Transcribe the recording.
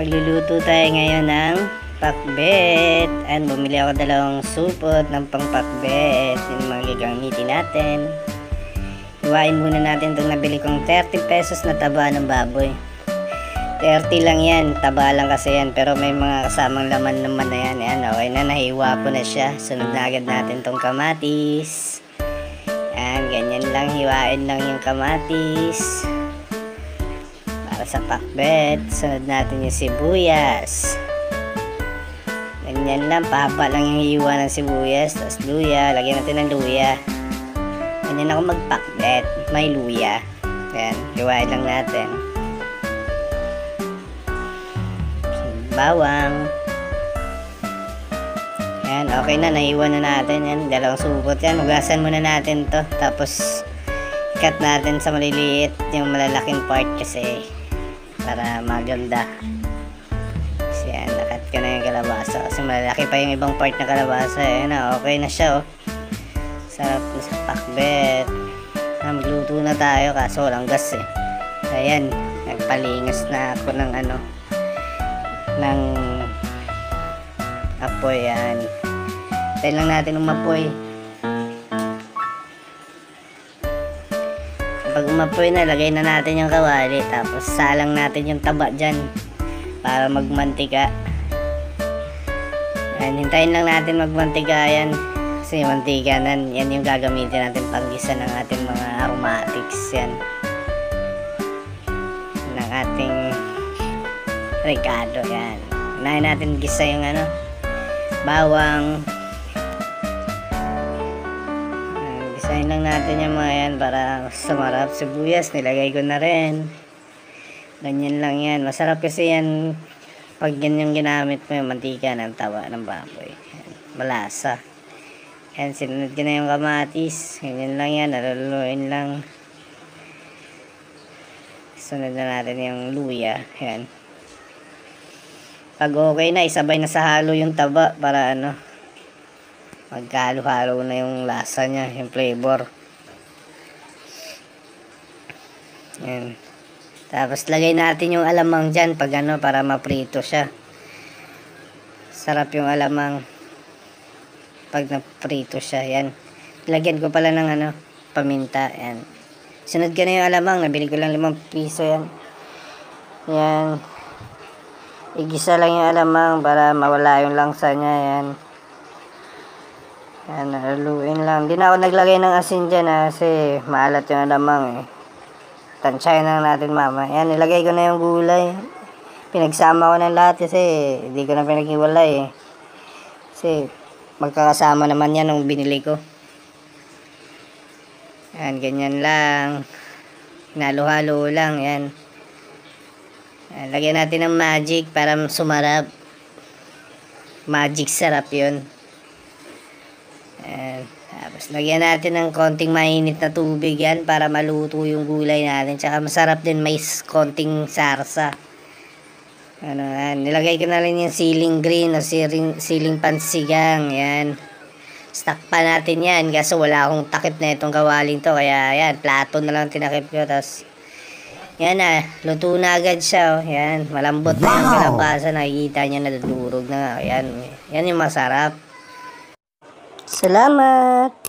Magluluto tayo ngayon ng pakbet. And bumili ako dalawang supot ng pangpakbet. Yung mga gagamitin natin. Iwain muna natin itong nabili kong 30 pesos na taba ng baboy. 30 lang yan, taba lang kasi yan. Pero may mga kasamang laman naman na yan. Ayan, okay na, nahiwa ko na siya. Sunod na agad natin itong kamatis. Ayan, ganyan lang, hiwain lang yung kamatis para sa pakbet. Sunod natin yung sibuyas. Ganyan lang, pahaba lang yung hiwa ng sibuyas. Tapos luya, lagyan natin ng luya. Ganyan ako magpakbet, may luya. Ayan, hiwain lang natin. Bawang. Ayan, okay na, nahiwa na natin. Yan, dalawang supot yan. Hugasan muna natin to. Tapos, cut natin sa maliliit yung malalaking part kasi para maganda. Kasi yan, nakat ko na yung kalabasa. Kasi malalaki pa yung ibang part na kalabasa. Ayan na, okay na siya, oh. Sarap na sa pakbet. Magluto na tayo kaso walang gas eh. Ayan, nagpalingas na ako ng ng apoy. Yan, tayo lang natin umapoy. Pag umapoy na, lagay na natin yung kawali. Tapos salang natin yung taba dyan para magmantika. Yan, hintayin lang natin magmantika yan. Kasi yung mantika yan yung gagamitin natin panggisa ng ating mga aromatics. Yan, ng ating Ricardo. Yan, unahin natin gisa yung bawang. Gisahin lang natin yung mga yan para sumarap. Sibuyas nilagay ko na rin. Ganyan lang yan, masarap kasi yan pag yan yung ginamit mo, yung mantika ng taba ng baboy. Yan, malasa. Yan, sinunod ko na yung kamatis. Ganyan lang yan, naluluin lang. Sunod na natin yung luya. Yan, pag okay na, isabay na sa halo yung taba para magkahalo-halo na yung lasa niya, yung flavor. Yan. Tapos lagay natin yung alamang dyan pag para maprito siya. Sarap yung alamang pag naprito siya. Yan. Lagyan ko pala ng paminta. Yan. Sunod ka na yung alamang. Nabili ko lang 5 piso yan. Yan. Igisa lang yung alamang para mawala yung langsa niya. Yan. Yan, haluin lang. Hindi na ako naglagay ng asin dyan kasi maalat yung alamang eh. Tansyahin lang natin mama. Yan, nilagay ko na yung gulay. Pinagsama ko ng lahat kasi hindi ko na pinaghiwalay eh. Kasi magkakasama naman yan nung binili ko. Yan, ganyan lang. Hinalo-halo lang. Yan. Lagyan natin ng magic para sumarap. Magic sarap yun. Tapos lagyan natin ng konting mainit na tubig yan para maluto yung gulay natin. Tsaka masarap din, may konting sarsa. Nilagay ko na rin yung siling green o siling pansigang. Yan. Stock pa natin yan kasi wala akong takip na itong kawaling to. Kaya yan, plato na lang tinakip ko. Tapos yan na, luto na agad siya. Oh. Yan, malambot na yung kalabasa. Nakikita niya na durog na. Yan, yan yung masarap. Salamat!